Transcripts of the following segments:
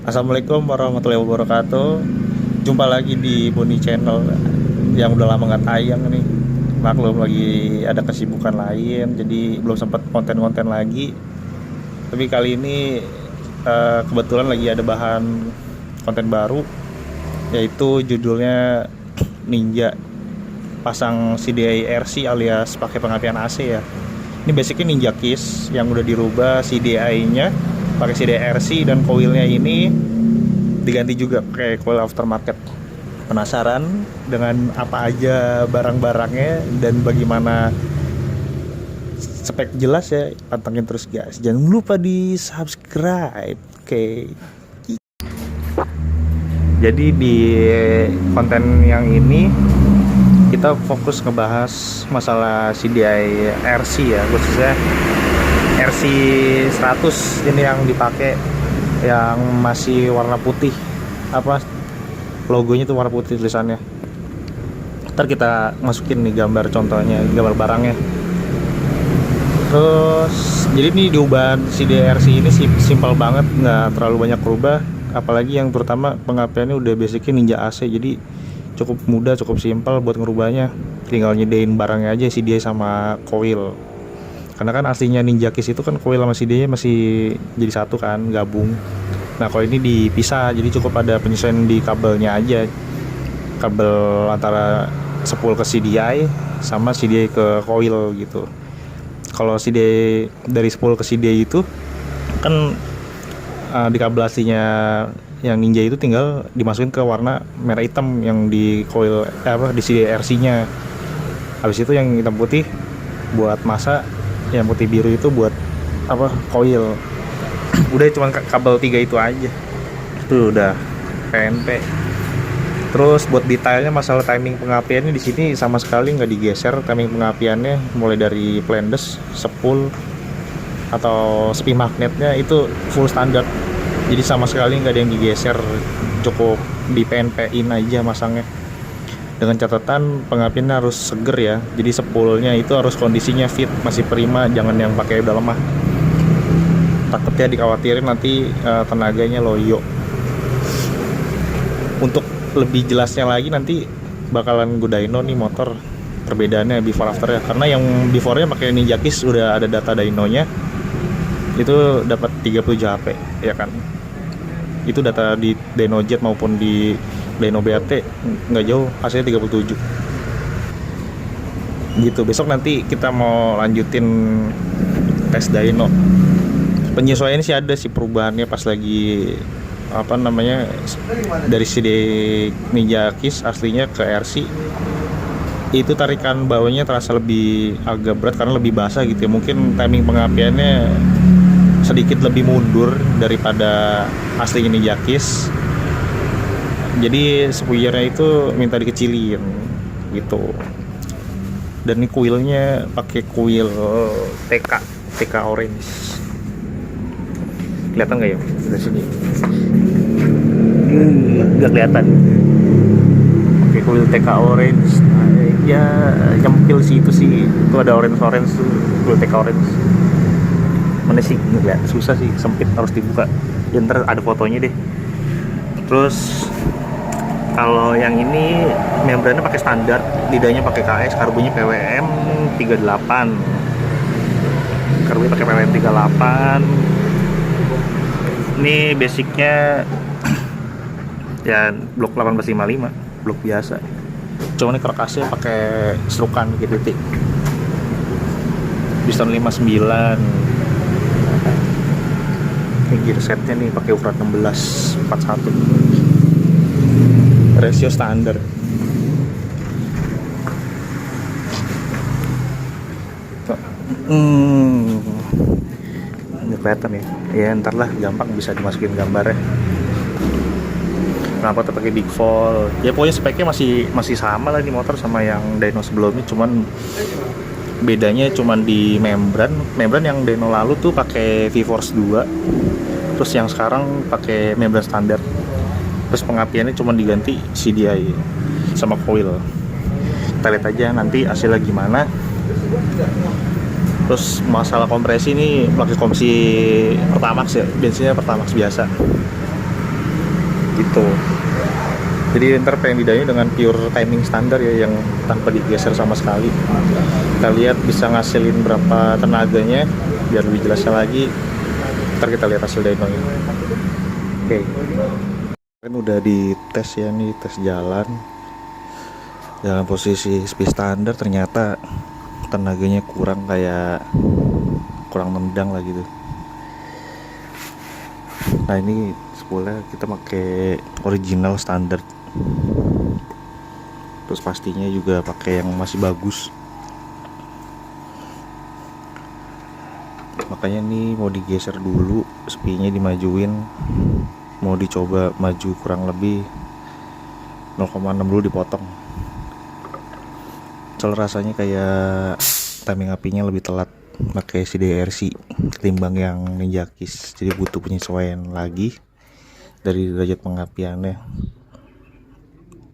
Assalamualaikum warahmatullahi wabarakatuh. Jumpa lagi di Boni Channel yang udah lama nggak tayang nih. Maklum lagi ada kesibukan lain, jadi belum sempat konten-konten lagi. Tapi kali ini kebetulan lagi ada bahan konten baru, yaitu judulnya Ninja pasang CDI RC alias pakai pengapian AC ya. Ini basicnya Ninja Kiss yang udah dirubah CDI-nya pakai CDI RC, dan coilnya ini diganti juga pakai coil aftermarket. Penasaran dengan apa aja barang-barangnya dan bagaimana spek jelas ya? Pantengin terus guys, jangan lupa di subscribe. Oke. Jadi di konten yang ini kita fokus ngebahas masalah CDI RC ya, khususnya RC 100 ini yang dipakai, yang masih warna putih, logonya tuh warna putih tulisannya. Ntar kita masukin nih gambar contohnya, gambar barangnya. Terus jadi ini diubah CDI RC ini simpel banget, nggak terlalu banyak berubah, apalagi yang terutama pengapiannya udah basicnya Ninja AC, jadi cukup mudah, cukup simpel buat ngerubahnya. Tinggal nyedain barangnya aja, CDI sama coil. Karena kan aslinya Ninja Kiss itu kan coil sama CDI masih jadi satu kan, gabung. Nah kalau ini dipisah, jadi cukup ada penyesuaian di kabelnya aja. Kabel antara spool ke CDI sama CDI ke coil gitu. Kalau CDI dari spool ke CDI itu kan di kabel aslinya yang Ninja itu tinggal dimasukin ke warna merah hitam yang di coil di CDI RC-nya. Habis itu yang hitam putih buat masa, yang putih biru itu buat coil. Udah cuman kabel 3 itu aja. Itu udah PNP. Terus buat detailnya masalah timing pengapiannya di sini sama sekali nggak digeser. Timing pengapiannya mulai dari flandes, spool atau spi magnetnya itu full standar. Jadi sama sekali nggak ada yang digeser, cukup di PNP-in aja masangnya. Dengan catatan pengapiannya harus seger ya. Jadi spoolnya itu harus kondisinya fit, masih prima, jangan yang pakai udah lemah. Takutnya dikhawatirin nanti tenaganya loyo. Untuk lebih jelasnya lagi nanti bakalan gue dyno nih motor, perbedaannya before after ya. Karena yang before-nya pakai Ninja Kiss udah ada data dynonya, itu dapat 37 HP ya kan. Itu data di Dynojet maupun di Dyno BAT nggak jauh, hasilnya 37 gitu. Besok nanti kita mau lanjutin tes dyno. Penyesuaian sih ada sih perubahannya pas lagi dari CD Ninja Kiss aslinya ke RC. Itu tarikan bawahnya terasa lebih agak berat karena lebih basah gitu ya. Mungkin timing pengapiannya sedikit lebih mundur daripada aslinya Ninja Kiss. Jadi spoilernya itu minta dikecilin gitu. Dan ini coilnya pakai coil TK orange. Kelihatan nggak ya dari sini? Nggak kelihatan. Pakai coil TK orange. Nah, ya nyempil sih itu sih. Itu ada orange tuh, coil TK orange. Mana sih nggak, susah sih, sempit, harus dibuka. Ya, ntar ada fotonya deh. Terus kalau yang ini membrannya pakai standar, lidahnya pakai KS, karbunya PWM 38. Karbunya pakai PWM 38. Ini basicnya ya blok 1855, blok biasa. Cuma ini karkasnya pakai serukan gitu titik. Piston 59. Gear setnya nih pakai ukuran 1641, rasio standar. Ini kelihatan ya ntar lah gampang bisa dimasukin gambarnya. Kenapa tuh pakai big fall ya, pokoknya speknya masih sama lah di motor sama yang dyno sebelumnya, cuman bedanya cuman di membran yang dyno lalu tuh pakai V-Force 2, terus yang sekarang pakai membran standar. Terus pengapiannya cuma diganti CDI sama coil. Kita lihat aja nanti hasilnya gimana. Terus masalah kompresi ini pakai kompresi Pertamax ya, bensinnya Pertamax biasa. gitu. Jadi ntar pengen didayu dengan pure timing standar ya, yang tanpa digeser sama sekali. Kita lihat bisa ngasilin berapa tenaganya biar lebih jelasnya lagi. Ntar kita lihat hasil dynonya. Oke. Kan udah dites ya nih, tes jalan dalam posisi speed standar, ternyata tenaganya kurang, kayak kurang nendang lah gitu. Nah ini spoolnya kita pakai original standar, terus pastinya juga pakai yang masih bagus. Makanya nih mau digeser dulu, spinya dimajuin, mau dicoba maju kurang lebih 0,6 dulu dipotong. Soal rasanya kayak timing apinya lebih telat pakai CDRC ketimbang yang Ninja Kiss, jadi butuh penyesuaian lagi dari derajat pengapiannya.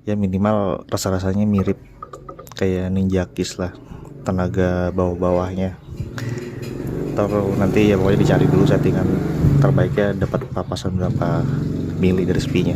Ya minimal rasa-rasanya mirip kayak Ninja Kiss lah, tenaga bawah-bawahnya. Atau nanti ya pokoknya dicari dulu settingan terbaiknya, dapat papasan berapa mili dari spinya.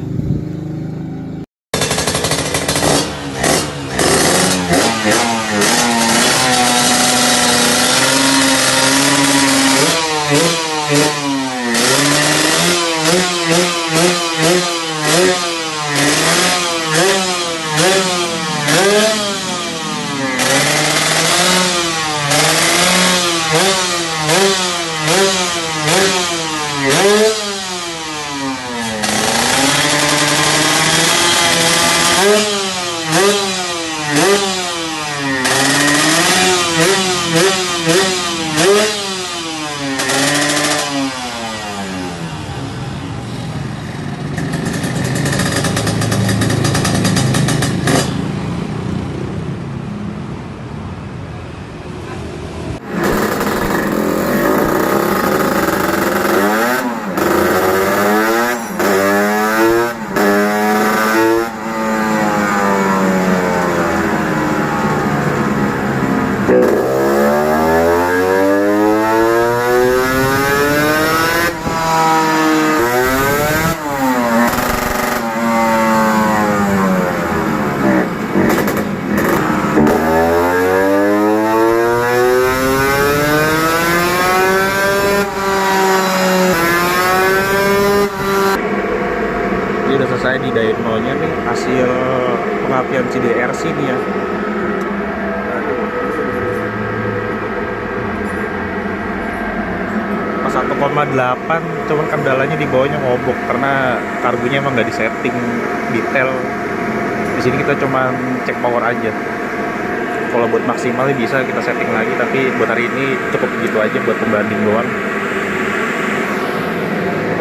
Udah selesai di dynonya nih, hasil pengapian CDRC nih ya. Pas 1,8, cuman kendalanya di bawahnya ngobok karena karbunya emang nggak disetting detail. Di sini kita cuma cek power aja. Kalau buat maksimalnya bisa kita setting lagi, tapi buat hari ini cukup begitu aja buat pembanding doang.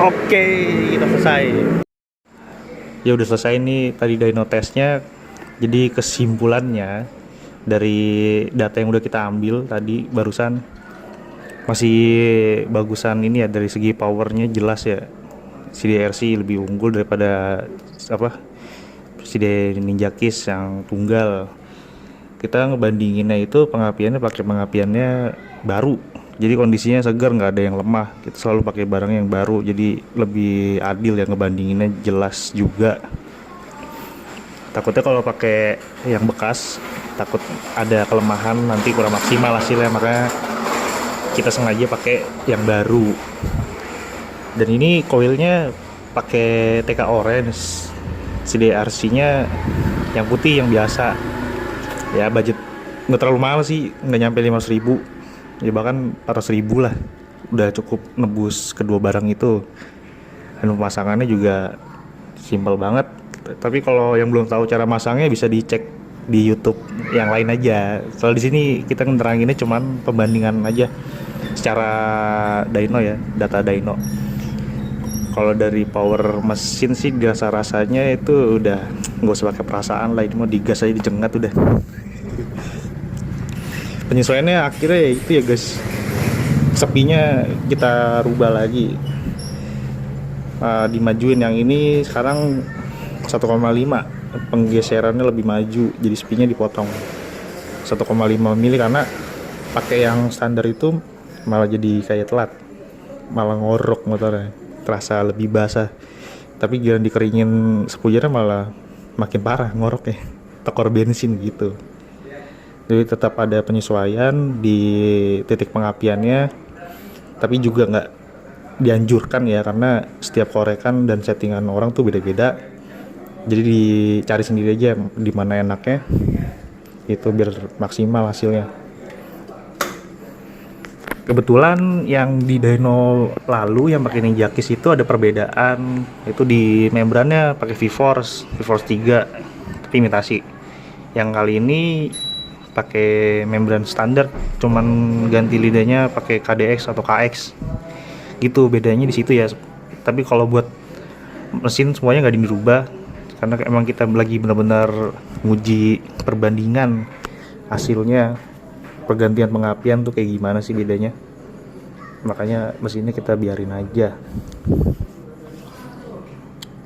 Oke, kita selesai. Ya udah selesai nih tadi dyno testnya. Jadi kesimpulannya dari data yang udah kita ambil tadi barusan, masih bagusan ini ya, dari segi powernya jelas ya CDRC lebih unggul daripada CD Ninja Kiss yang tunggal. Kita ngebandinginnya itu pengapiannya pakai pengapiannya baru, jadi kondisinya segar, nggak ada yang lemah. Kita selalu pakai barang yang baru, jadi lebih adil ya, ngebandinginnya jelas juga. Takutnya kalau pakai yang bekas takut ada kelemahan, nanti kurang maksimal hasilnya, makanya kita sengaja pakai yang baru. Dan ini coilnya pakai TK Orange, CDRC-nya yang putih yang biasa. Ya budget nggak terlalu mahal sih, nggak nyampe 500.000 ya, bahkan 400.000 lah udah cukup nebus kedua barang itu. Dan pemasangannya juga simpel banget. Tapi kalau yang belum tahu cara masangnya bisa dicek di YouTube yang lain aja. Soal di sini kita ngeteranginnya cuman pembandingan aja secara dyno ya, data dyno. Kalau dari power mesin sih rasa-rasanya itu udah nggak usah pakai perasaan lah, itu mau digas aja, dijengat udah. Penyesuaiannya akhirnya ya itu ya guys, sepinya kita rubah lagi, dimajuin. Yang ini sekarang 1,5, penggeserannya lebih maju, jadi sepinya dipotong 1,5 mili karena pakai yang standar itu malah jadi kayak telat, malah ngorok motornya, terasa lebih basah. Tapi jangan dikeringin sepujarnya malah makin parah ngoroknya, tekor bensin gitu. Jadi tetap ada penyesuaian di titik pengapiannya, tapi juga nggak dianjurkan ya, karena setiap korekan dan settingan orang tuh beda-beda. Jadi dicari sendiri aja di mana enaknya, itu biar maksimal hasilnya. Kebetulan yang di dyno lalu yang pakai Ninja Kiss itu ada perbedaan, itu di membrannya pakai V-Force 3 tapi imitasi. Yang kali ini pakai membran standar, cuman ganti lidahnya pakai KDX atau KX. Gitu bedanya di situ ya. Tapi kalau buat mesin semuanya nggak dirubah, karena emang kita lagi benar-benar nguji perbandingan hasilnya, pergantian pengapian tuh kayak gimana sih bedanya. Makanya mesinnya kita biarin aja.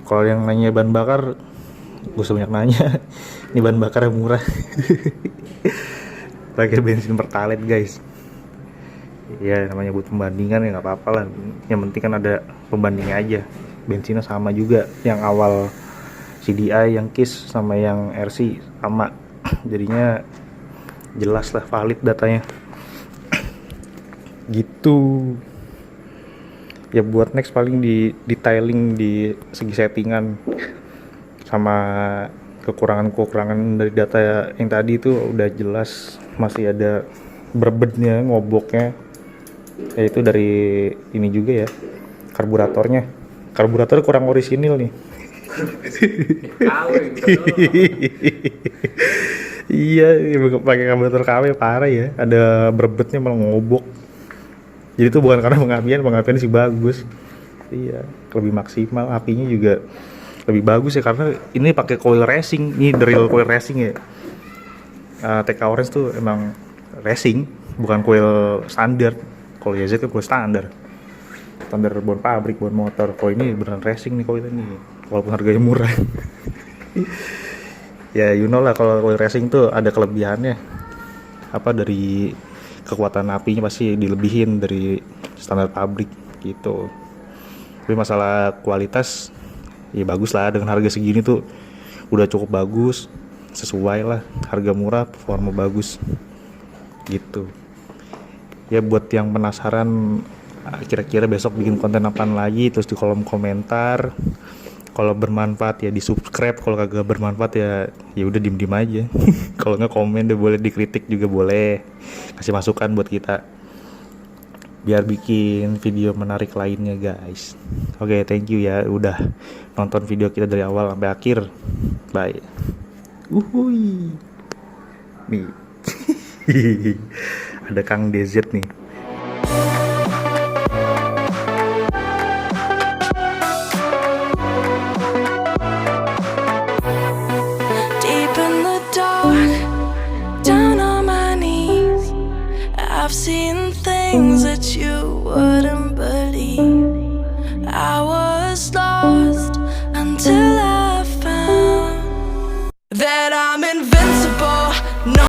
Kalau yang nanya bahan bakar, gak usah banyak nanya. Ini bahan bakar yang murah. Pakai bensin Pertalite guys. Ya namanya buat pembandingan ya nggak apa-apa lah. Yang penting kan ada pembandingnya aja. Bensinnya sama juga. Yang awal CDI, yang Kiss sama yang RC sama. Jadinya jelas lah, valid datanya. Gitu. Ya buat next paling di detailing di segi settingan sama kekurangan dari data yang tadi itu udah jelas. Masih ada berbednya, ngoboknya, yaitu dari ini juga ya, karburator kurang orisinil nih. Iya, pakai karburator KW parah ya, ada berbetnya malah ngobok. Jadi itu bukan karena pengapian sih bagus. Iya, lebih maksimal, apinya juga lebih bagus ya, karena ini pakai coil racing. Ini drill coil racing ya. TK Orange tuh emang racing, bukan coil standar. Kalau YZ kan coil standar bon pabrik, bon motor. Kalau ini beneran racing nih coil ini, walaupun harganya murah. Ya you know lah, kalau coil racing tuh ada kelebihannya. Apa, dari kekuatan apinya pasti dilebihin dari standar pabrik gitu. Tapi masalah kualitas ya bagus lah, dengan harga segini tuh udah cukup bagus, sesuai lah, harga murah, performa bagus gitu. Ya buat yang penasaran kira-kira besok bikin konten apaan lagi, terus di kolom komentar. Kalau bermanfaat ya di subscribe, kalau kagak bermanfaat ya udah diem aja. Kalau nggak komen deh, boleh dikritik juga boleh, kasih masukan buat kita biar bikin video menarik lainnya guys. Oke, thank you ya udah nonton video kita dari awal sampai akhir. Bye. Uhuy. Nih. Ada Kang DZ nih.